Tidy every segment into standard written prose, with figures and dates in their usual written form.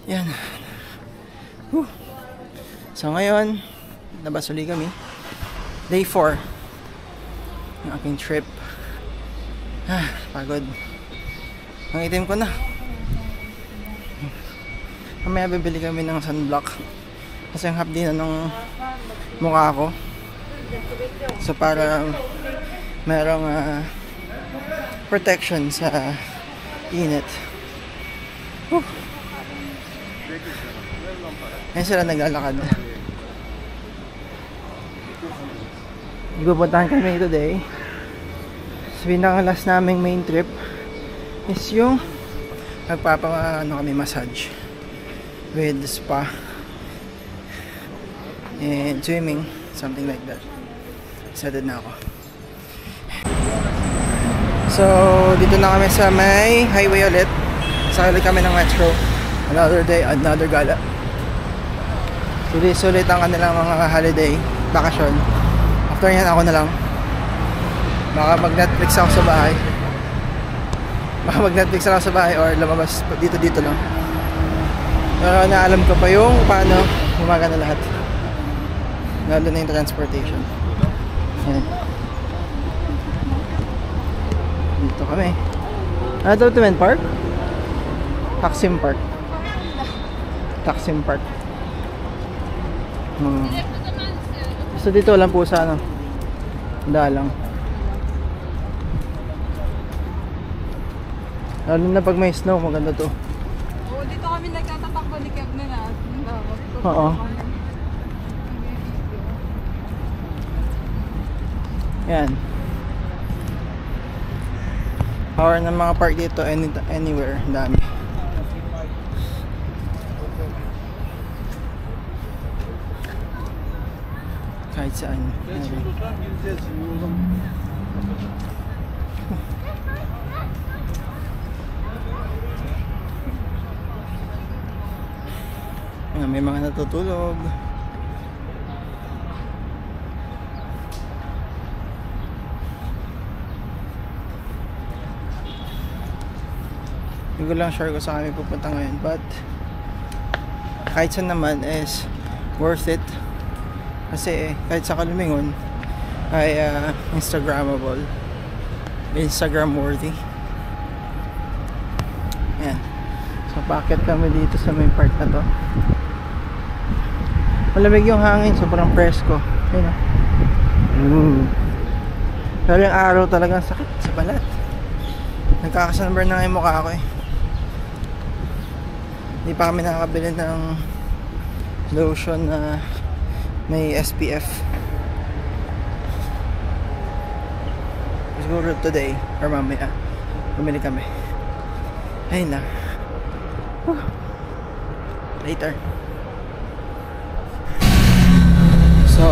Yan. So ngayon, labas uli kami. Day 4 ng aking trip. Pagod. Ang itim ko na. Mamaya bibili kami ng sunblock. Kasi ang hapdi na ng mukha ko. So para merong protection sa init. Ngayon sila naglalakad. Ipupuntahan kami today. So pinaka-last naming main trip is yung kami massage with spa and swimming, something like that. Excited na ako. So dito na kami sa may highway ulit. Sakali kami ng metro. Another day, another gala. Sulit ang kanilang mga holiday, bakasyon. After yan, ako na lang. Baka mag-Netflix ako sa bahay. Or lumabas dito lang. Pero naalam ko pa yung paano gumagana lahat. Lalo na yung transportation. Ayan. Dito kami. Ano ito, men Park? Taksim Park. So dito lang po sa dalang. Lalo na pag may snow, maganda to. Oo, dito kami nagtatakbo ni Kev na. Oo. Yan. Power ng mga park dito anywhere, dami. Kahit saan. May mga natutulog. Hindi ko lang sure kung saan kami pupunta ngayon, but kahit saan naman is worth it. Kasi kahit sa Kalumingon ay Instagrammable, Instagram worthy. Yan. So packet kami dito sa main part na to. Malamig yung hangin, sobrang presko. Ayun o. Pero yung araw talagang sakit sa balat. Nagkakasunburn na nga yung mukha ko eh. Hindi pa kami nakakabili ng lotion na may SPF. Siguro today or mamaya bumili kami. Ayun na. Later. So,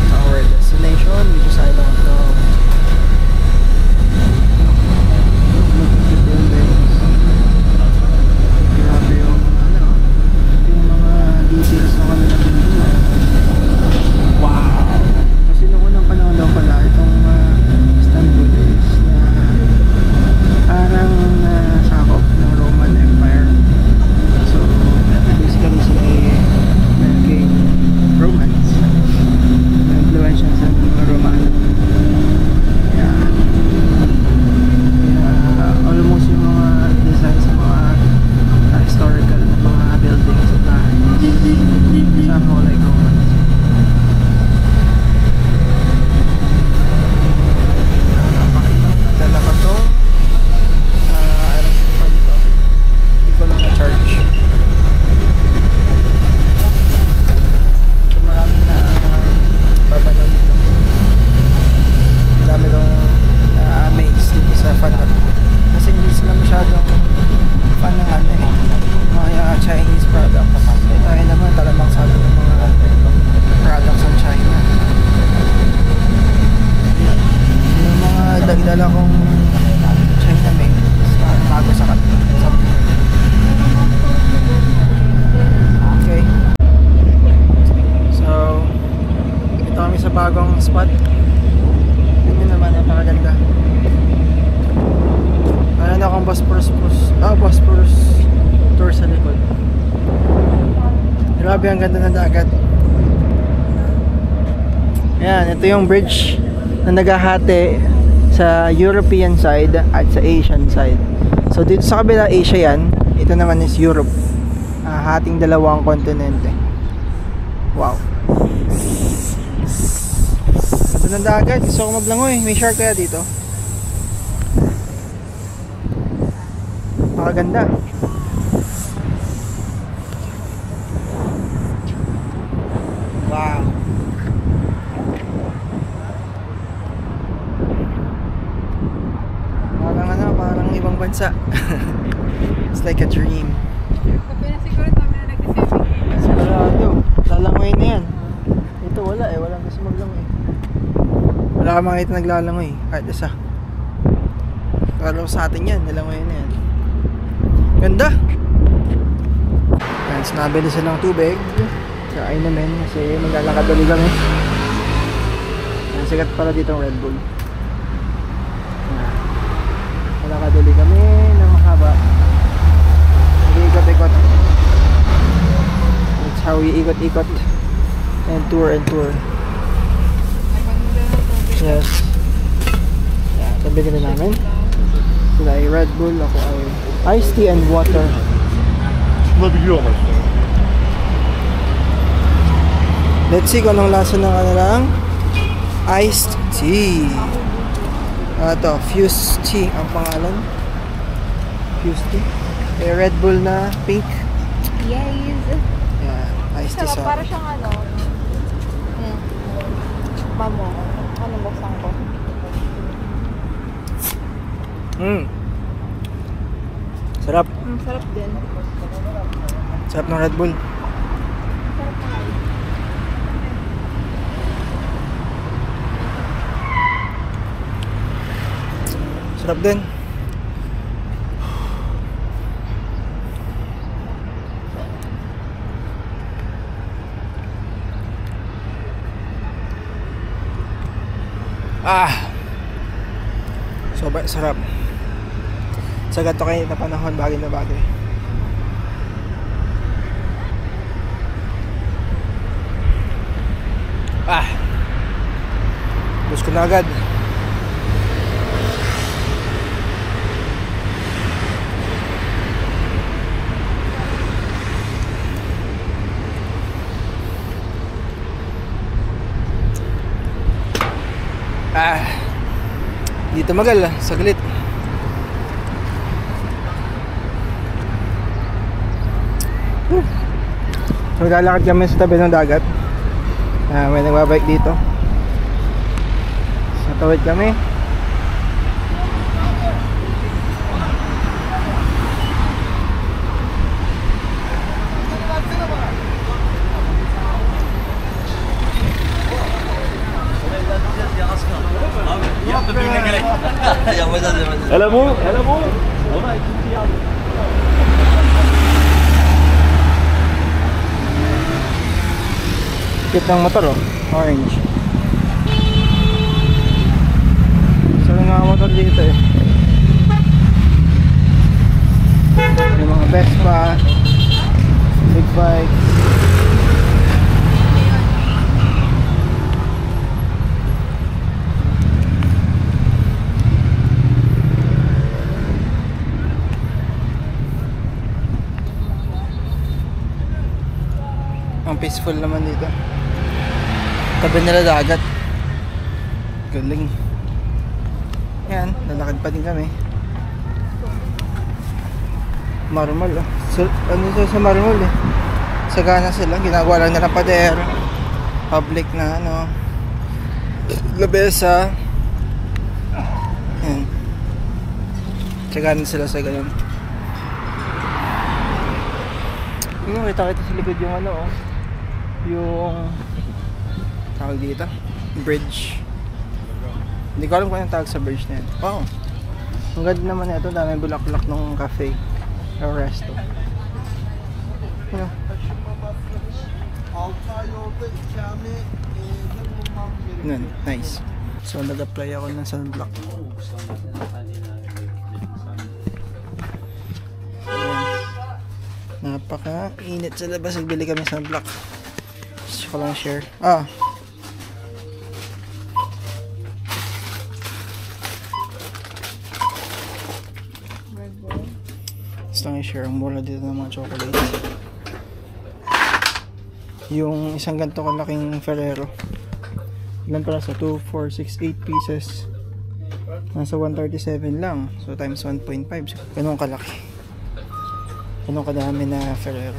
our destination, which is I don't know. Grabe yung mga details na kami nabili. Wow! Kasi nung unang panahon daw pala itong Istanbul is parang sakop ng Roman Empire. So basically sila ay naging Romans, na-influensya sa mga Romano. Kaya almost yung mga designs sa mga historical na mga buildings at bahay somehow like Romans. Dala ko to. Hindi ko lang na-charge. So marami na babalaw dito. Dami kong na-amaze dito sa fan hub. Kasi hindi sila masyadong fan ng mga Chinese products. Tayo naman talagang sabi ng mga products ng China. Yung mga dagdala kong China made bago sa okay. So ito kami sa bagong spot. Grabe, ang ganda ng dagat. Ayan, ito yung bridge na naghahati sa European side at sa Asian side. So dito sa kabila Asia yan, ito naman is Europe. Hating dalawang kontinente. Wow. Ganda ng dagat, gusto ko maglangoy. May shark kaya dito? Napakaganda. Wow. Parang ibang bansa. It's like a dream. Kape na siguro kami na nag-swimming. Sigurado, lalangoy na yan. Ito wala eh, walang gusto maglangoy. Wala ka makita naglalangoy, kahit isa. Pero sa atin yan, nalangoy na yan. Ganda! Yan, sinabili silang tubig. Kain namin kasi maglalakad ulit kami. Yan, sikat pala dito ang Red Bull. Yan. Maglalakad ulit kami ng mahaba. Ikot-ikot. That's how we ikot-ikot and tour and tour. Yes. Yeah, tabi na namin. Sila ay Red Bull, ako ay iced tea and water. Let's see kung anong lasa ng kanilang iced tea. Ito, Fuse Tea ang pangalan. Fuse Tea. May Red Bull na pink. Yes. Yan, iced tea sa... Para siyang ano. Mamo. Ano buksan ko? Sarap. Sarap din. Sarap ng Red Bull. Sarap na nga. Sarap din. Sobrang sarap. Sa gato kayo na panahon, bagay na bagay. Gusto ko na agad. Dito magal, saglit. So lalakad kami sa tabi ng dagat. May nagbabike dito. Sa tawid kami. Alam mo? Cute ng motor, oh. Orange. So yung mga motor dito eh. Yung mga Vespa, big bike. Ang peaceful naman dito. Tabi nila dagat. Galing. Yan, lalakad pa din kami. Marmol, oh. Ano ito sa Marmol eh. Sagana sila, ginagawa lang nila pader. Public na ano. Labesa. Yan. Sagana sila sa ganun. Kita sa likod yung ano, oh. Yung tawag dito, bridge. Hindi ko alam kung anong tawag sa bridge na yan. Wow, ang ganda naman ito. Dami bulaklak ng cafe o resto. Nun, nice. So nag-apply ako ng sunblock. Napaka-init sa labas. Nagbili kami sa block. Gusto ko lang share. Gusto lang i-share ang mura dito ng mga chocolates. Yung isang ganito kalaking Ferrero. Ilan pala sa 2, 4, 6, 8 pieces. Nasa 137 lang. So times 1.5. Ganun kalaki. Ganun kadami na Ferrero.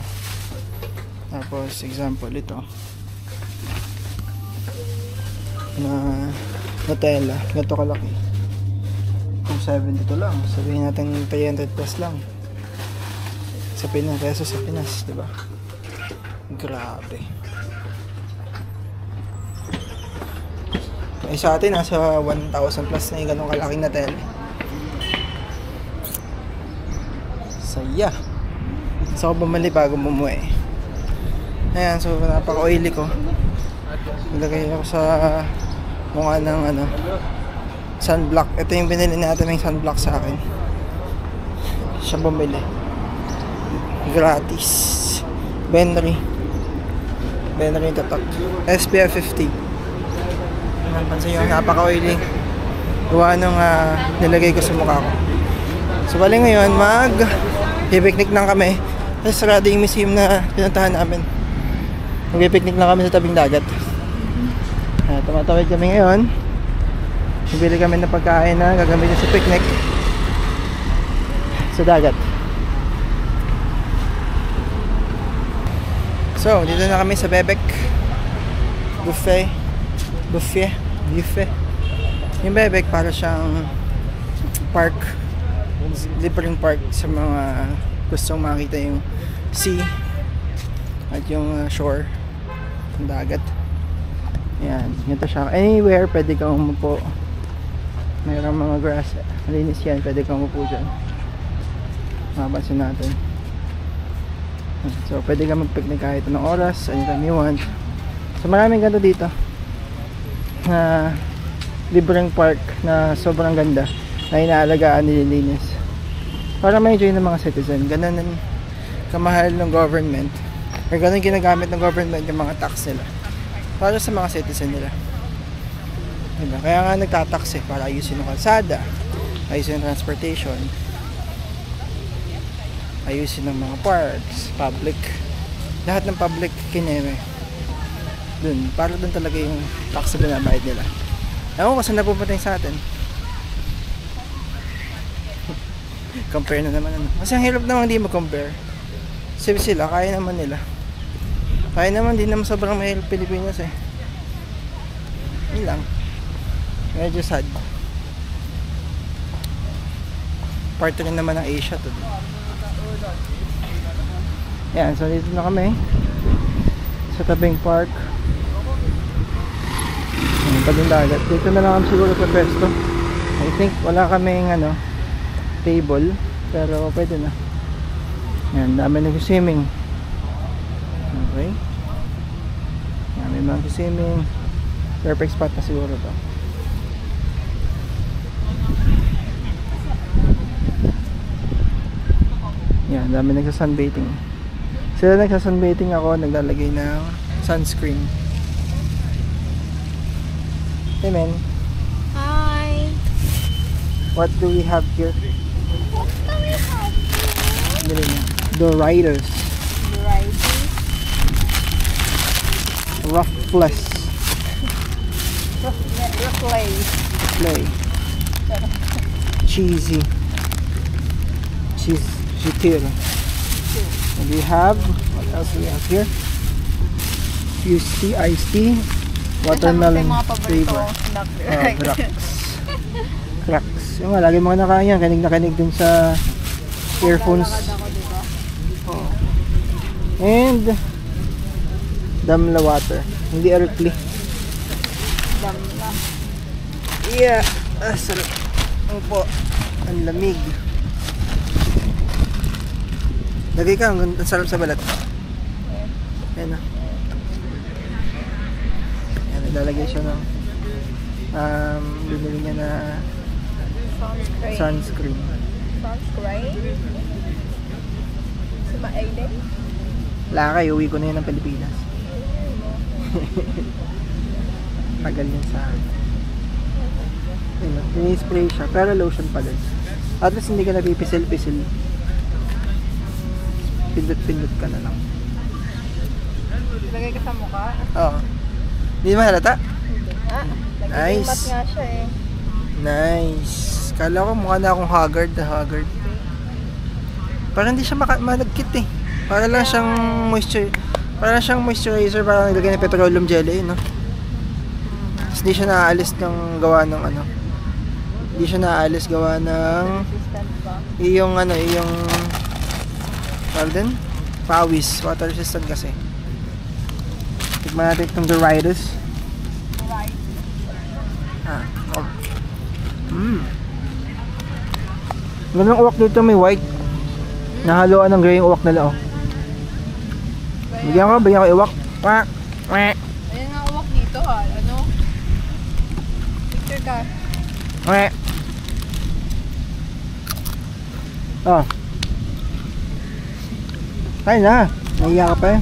Tapos example ito. Na Nutella. Ganito kalaki. 270 lang. Sabihin natin 300 plus lang. Sa Pinas. Peso sa Pinas. Diba? Grabe. Eh sa atin nasa 1,000 plus na yung ganong kalaking na tele. Saya. So ako bumali bago bumuwi. Ayan, so napaka-oily ko. Nilagay ako sa mukha ng sunblock. Ito yung binili natin ng sunblock sa akin. Siya bumili. Gratis. Benry tatak. SPF 50. Napansin yung napaka-oily. Gawa nung nilagay ko sa mukha ko. So bali ngayon mag-picnic lang kami. Kasi sarado yung museum na pinuntahan namin. Mag-picnic lang kami sa tabing dagat. Tumatawid kami ngayon. Bibili kami ng pagkain na gagamitin sa picnic sa dagat. So dito na kami sa Bebek Buffet. Yung Bebek para siyang park, libreng park sa mga gustong makita yung sea at yung shore, yung dagat. Yan, ganito siya. Anywhere pwede kang umupo. Mayroong mga grass, malinis yan, pwede kang umupo dyan. Mapansin natin. So pwede kang mag-picnic kahit anong oras, anytime you want. So maraming ganito dito na libreng park na sobrang ganda na inaalagaan, nililinis para ma-enjoy ng mga citizen. Ganun ang kamahal ng government or ganun ginagamit ng government yung mga tax nila para sa mga citizen nila, diba? Kaya nga nagtatax para ayusin yung kalsada, ayusin yung transportation, ayusin ng mga parks, public, lahat ng public kineme dun, para dun talaga yung tax na binabayad nila. Ewan ko saan napupunta yung sa atin. Compare na naman kasi ang hirap naman hindi mag-compare. Sila, kaya naman nila. Kaya naman, di naman sobrang mahirap Pilipinas eh. Yun lang. Medyo sad. Part rin naman ng Asia to. Yan, so dito na kami sa tabing park. Tabing dagat. Dito na lang kami siguro sa pwesto. I think wala kaming table, pero pwede na. Yan, dami nag-swimming. Okay. Yan, may mga swimming. Perfect spot na siguro to. Yan, dami nagsa-sunbathing. Sila nagsa-sunbathing, ako naglalagay ng sunscreen. Hey man. Hi. What do we have here? What do we have here? Doritos. Ruffles. Play. Cheesy. Cheese. And we have, what else do we have here? Fuse tea, iced tea, watermelon flavor. Cracks. Yung nga, lagi mga nakain yan. Kanig na kanig dun sa earphones. Oh. And Damla water. Hindi earthly. Damla. Yeah. Sarap. Ano po? Ang lamig. Lagay ka. Ang sarap sa balat. Ayan na. Ayan. Lalagay siya ng binili niya na sunscreen. Sunscreen? Mainit. Lakay, uwi ko na yun ng Pilipinas. Tagal yun sa akin. Ini-spray siya, pero lotion pa din. At least hindi ka napipisil-pisil. Pindot-pindot ka na lang. Lagay ka sa mukha. Oo. Hindi mo halata? Hindi. Nice. Nagkikimat nga siya eh. Nice. Kala ko mukha na akong haggard na haggard. Parang hindi siya malagkit eh. Para lang siyang moisturizer, parang nilagay ng petroleum jelly, no? Tapos hindi siya naaalis ng gawa ng ano. Hindi siya naaalis gawa ng Resistant ba? yung tawag din? Pawis. Water resistant kasi. Tignan natin itong Doritos. Right. Oh. Ganun uwak dito, may white. Nahaluan ng gray yung uwak nila, oh. Bigyan ko iwak. Wak. Wak. Ayan nga uwak dito ha. Ano? Picture ka. Wak. Oh. Kaya na. Nahiya ka pa eh.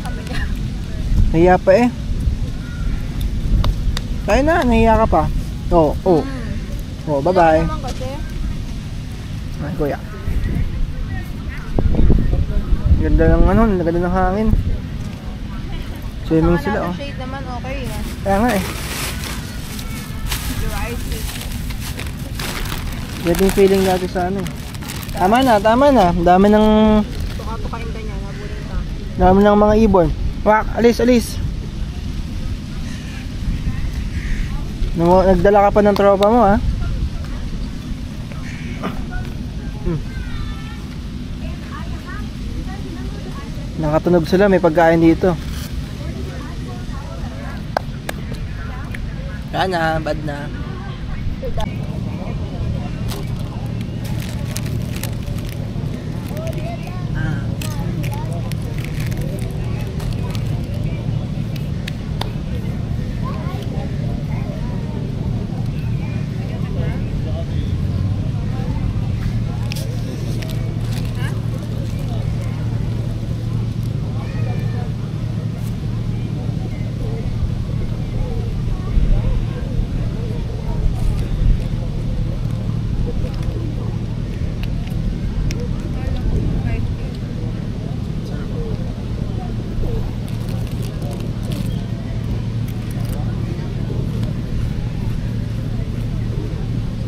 Nahiya pa eh. Kaya na. Nahiya ka pa. Oh. Oh. Oh, bye-bye. Naman kasi. Ay, kuya. Ganda ng ano, ganda ng hangin. Swimming sila, oh. Shade naman okay eh. Kaya nga eh. Right. Ganda yung feeling natin sa ano eh. Tama na. Dami ng Tuka-tukain ka niya. Nabulin ka. dami ng mga ibon. Wak, alis. Nagdala ka pa ng tropa mo, ha? Nakatunog sila, may pagkain dito. Kaya na, bad na.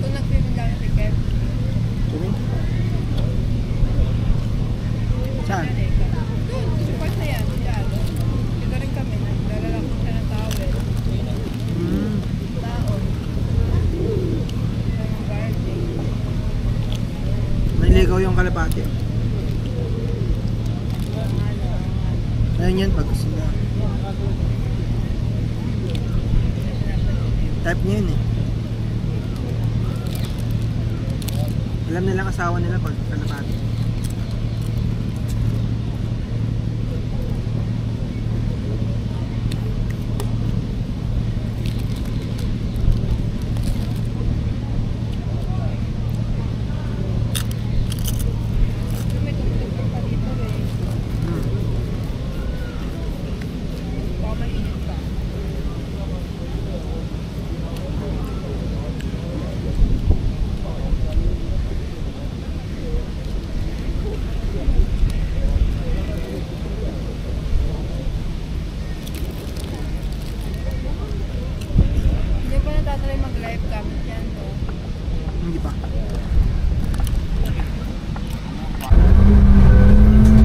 Kung nagpipinda na si Kev. Saan? Doon, support na yan. Diyan. Dito rin kami. Nagdala lang ko siya ng towel. Taon. Ng birthday. Naligaw yung kalapati. Ayun yan, pag gusto na. Type niya yun eh. Alam nilang asawa nila pag kalapati. May tumutugtog pa dito eh. Baka mainit pa. Hindi pa natatry mag-live cam yan to. Hindi pa.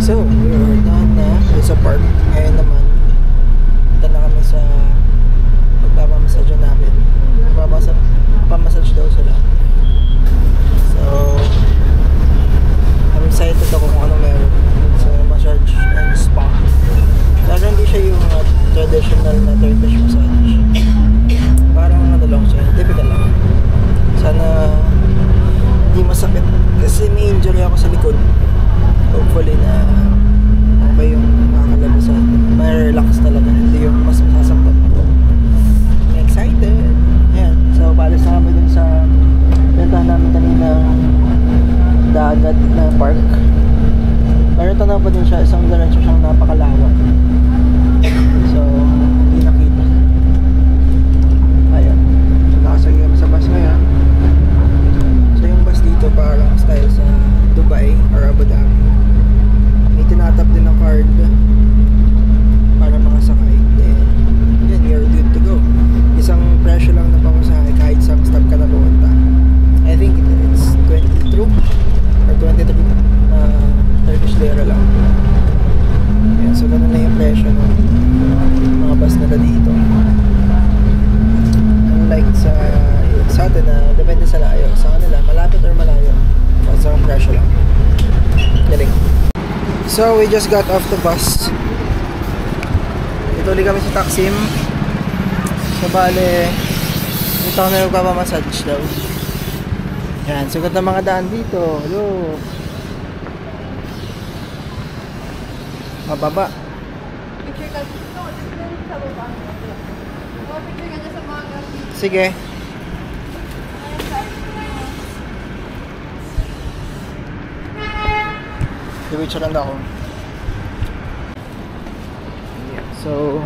So, we're done na sa park. Ngayon naman, punta na kami sa magpapamassage namin. Magpapamassage daw sila. So, I'm excited ako kung anong meron sa massage and spa. Pero hindi siya yung traditional na Turkish massage. Parang ano lang siya, typical lang. Sana hindi masakit kasi may injury ako sa likod. Hopefully na okay yung makakalabasan. May relax talaga, hindi yung mas masasaktan ako. I'm excited. Ayan, so paalis na kami dun sa pinuntahan namin kanina dagat na park. Meron to na pa din siya, isang diretso siyang napakalawak. So, hindi nakita. Ayan. So, nakasagay kami sa bus ngayon. So, yung bus dito parang style sa Dubai or Abu Dhabi. May tinatap din ng card para makasakay. Then, yun, you're good to go. Isang presyo lang na pamasahe kahit sa stop ka na pumunta. I think it's 22 or 23 Turkish lira lang. Ayan, so ganun na yung presyo ng mga bus nila dito. Unlike sa atin na depende sa layo. Sa kanila, malapit or malayo. Basta ang presyo lang. Galing. So we just got off the bus. Ito ulit kami sa Taksim. So bale, dito kami magpapamassage daw. Yan, sugat ng mga daan dito. Look. Mababa. Picture ka dito. Dito sa baba. Picture ka dyan sa mga gamit. Sige. Diwitsa lang ako. So,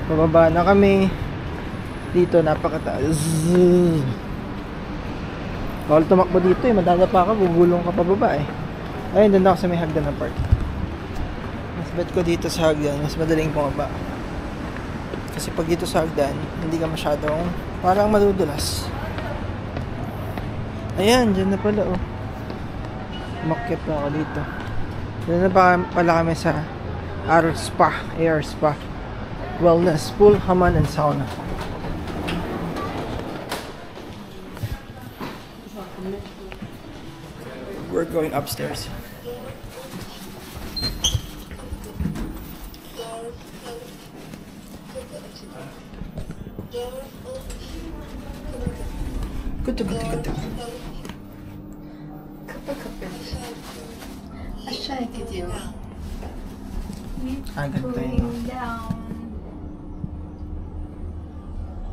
bababa na kami. Dito, napakataas. Bawal tumakbo dito eh. Madadapa ka, gugulong ka pababa eh. Ayun, doon ako sa may hagdan ng park. Mas bet ko dito sa hagdan, mas madaling bumaba. Kasi pag dito sa hagdan, hindi ka masyadong parang madudulas. Ayan, dyan na pala oh. Umakyat na ako dito. Dyan na pala kami sa Air Spa, Wellness, Pool, Hammam, and Sauna. We're going upstairs. Good. Aşağı gidiyor. Ganito yun. Going down.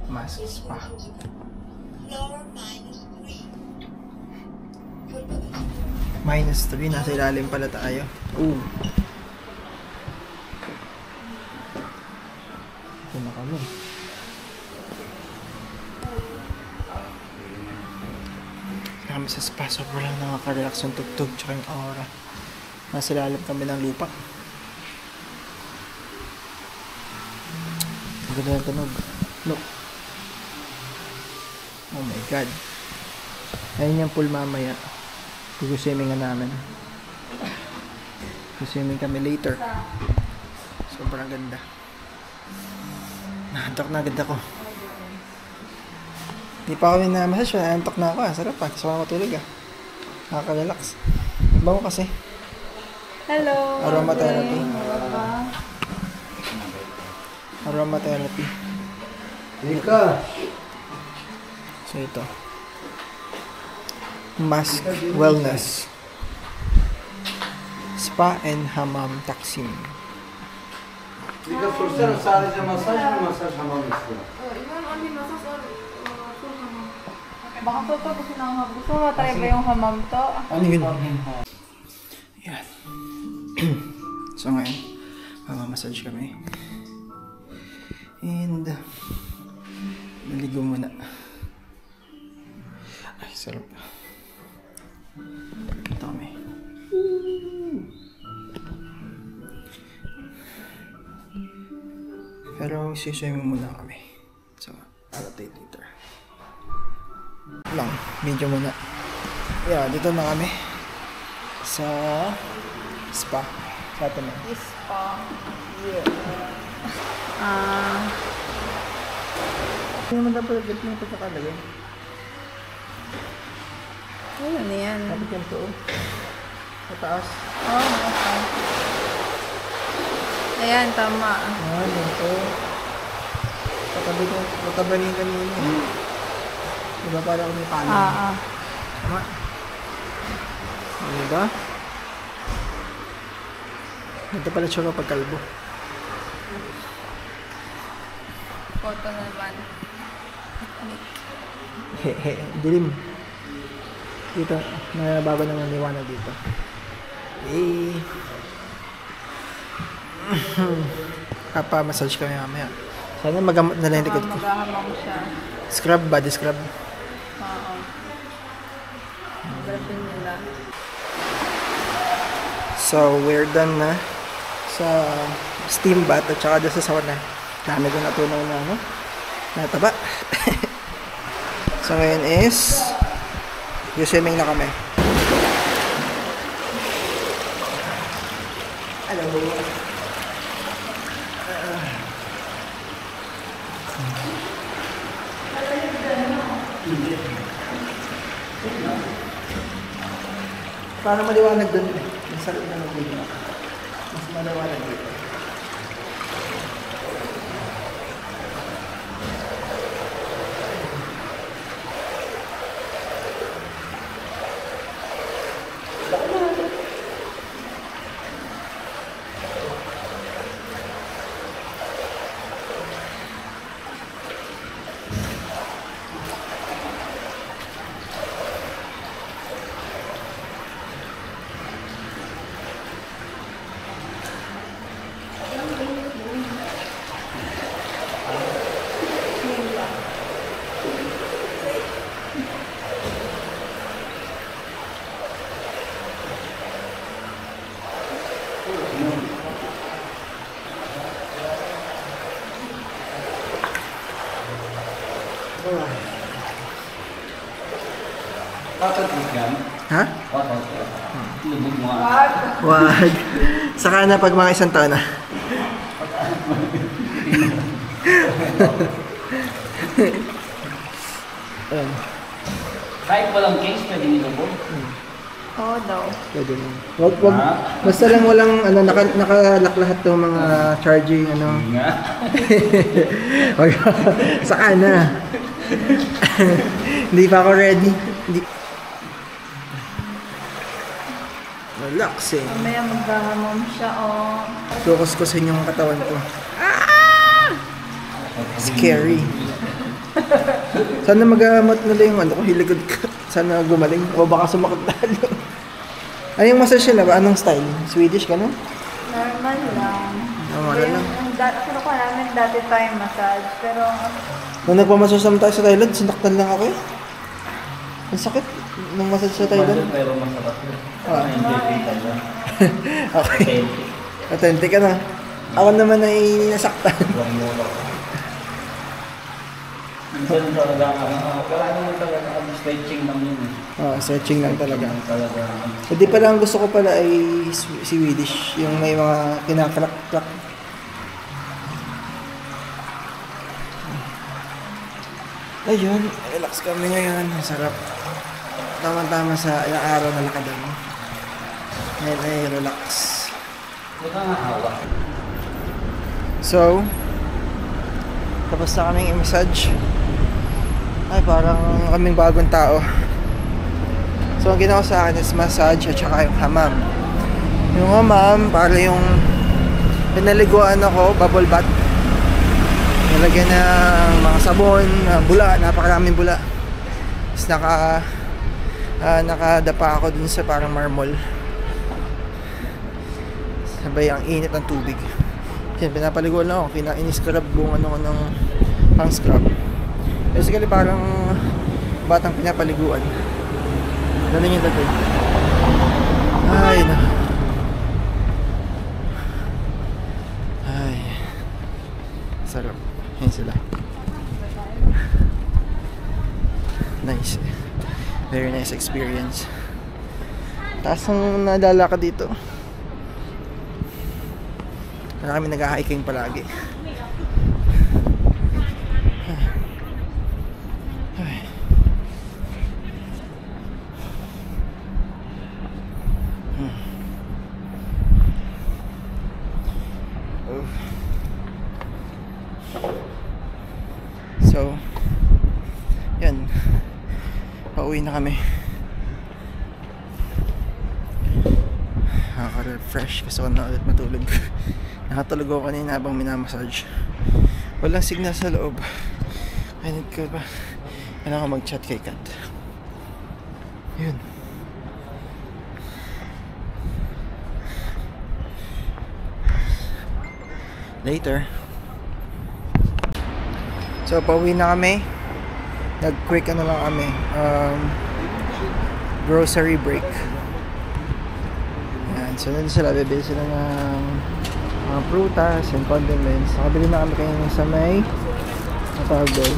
Mask spa. -3, nasa ilalim pala tayo. Ooh. Ito na kami. Kami sa spa, sobrang lang nakaka-relax yung tugtog tsaka yung aura. Nasa ilalim kami ng lupa. Ang ganda ng tunog. Look. Oh my god. Ayun yung pool mamaya. Gugusimingan namin. Gugusimin kami later. Sobrang ganda. Naantok na agad ako. Di pa kami na-massage. Naantok na ako. Sarap pa. Gusto ko matulog ah. Nakaka-relax. Bango kasi. Hello. Aromatherapy. Aromatherapy. Ika. So ito. Mask Wellness, Spa and Hammam Taksim. Ika sorsana sadece masaj mı masaj hamam istiyor? Even only massage or full hammam? Baka to gusto na ang gusto mo try ba yung hammam to? Ano yun? Yan. So ngayon, mamamassage kami. And naligo muna. Ay, sarap. Ito kami. Pero siswimming muna kami. So, I'll update later. Lang, video muna. Yeah, dito na kami. Sa spa. Sa atin na. Spa. Yeah. Hindi naman dapat agad yung pagkakalagay. Ano yan? Dapat yan to. Sa taas. Oh, okay. Ayan, tama. Ito. Patabi niyo kanina. Diba parang may kanan? Tama. Diba? Ito pala siya kapag kalbo. Photo naman. Dilim. Dito, nabago naman liwanag dito. Papa-massage kami mamaya. Sana magamot na lang yung likod ko. Maghahamang siya. Scrub, body scrub. Oo. Brasin nila. So, we're done na sa steam bath at saka doon sa sauna. Dami ko natunaw na, no? Nataba. So, ngayon is swimming na kami. Hello. Para maliwanag doon. Nasa loob na nag-video. Mas maliwanag dito. Ha? Lubog mo. Wag. Saka na pag mga isang taon na. Kahit walang case, pwede nilubog. Oo daw. Pwede mo. Wag. Basta lang walang nakalak lahat ng mga charging Nga. Wag. Saka na. Hindi pa ako ready. Hindi. Relax eh. Mamaya maghahamang siya, oh. Kukuskusin yung katawan ko. Scary. Sana magamot na lang yung ano ko, hiligod ka. Sana gumaling. O baka sumakot lalo. Ano yung massage nila ba? Anong style? Swedish ka no? Normal lang. Normal lang. Pero ko namin dati Thai massage. Pero Nung nagpamassage naman tayo sa Thailand, sinaktan lang ako eh. Ang sakit ng massage sa Thailand. Pero masarap yun. Okay. Authentic ka na. Ako naman ay nasaktan. Minsan talaga, wala naman talaga, stretching lang yun. Stretching lang talaga. Talaga. Hindi pala ang gusto ko pala ay Swedish. Yung may mga kinaklak-klak. Ayun, relax kami ngayon. Ang sarap. Tama-tama sa ilang araw na lakadan. Ngayon ay relax. Huwag kang hawak. So, tapos na kaming i-massage. Ay, parang kaming bagong tao. So, ang ginawa sa akin is massage at saka yung hamam. Yung hamam, para yung pinaliguan ako, bubble bath. Nalagyan ng mga sabon, bula, napakaraming bula. Tapos nakadapa ako dun sa parang marmol. Sabay ang init ng tubig. Yan, pinapaliguan lang ako. In-scrub buong ano ko ng pang scrub. Basically parang batang pinapaliguan. Ganun yung dati. Ay na. Ay. Sarap. Yan sila. Nice. Very nice experience. Taas ang nadala ka dito. Kaya kami nag-hiking palagi. So, yan. Pauwi na kami. Nakaka-refresh. Gusto ko na ulit matulog. Nakatulog ako kanina habang minamassage. Walang signal sa loob. I need ko ba? Kailangan ko mag-chat kay Kat. Yun. later. So pauwi na kami. Nag-quick ano lang kami, grocery break. Yan, so nandun sila, bibili sila ng mga prutas and condiments. Nakabili na kami kayo sa may natawag doon,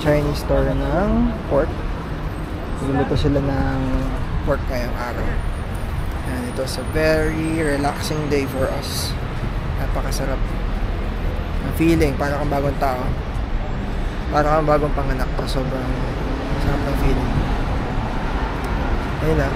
Chinese store ng pork. Niluluto sila ng pork ngayong araw. And it was a very relaxing day for us. Napakasarap ang feeling, para kang bagong tao, para kang bagong panganak. Sobrang sarap ng feeling. Ayun lang.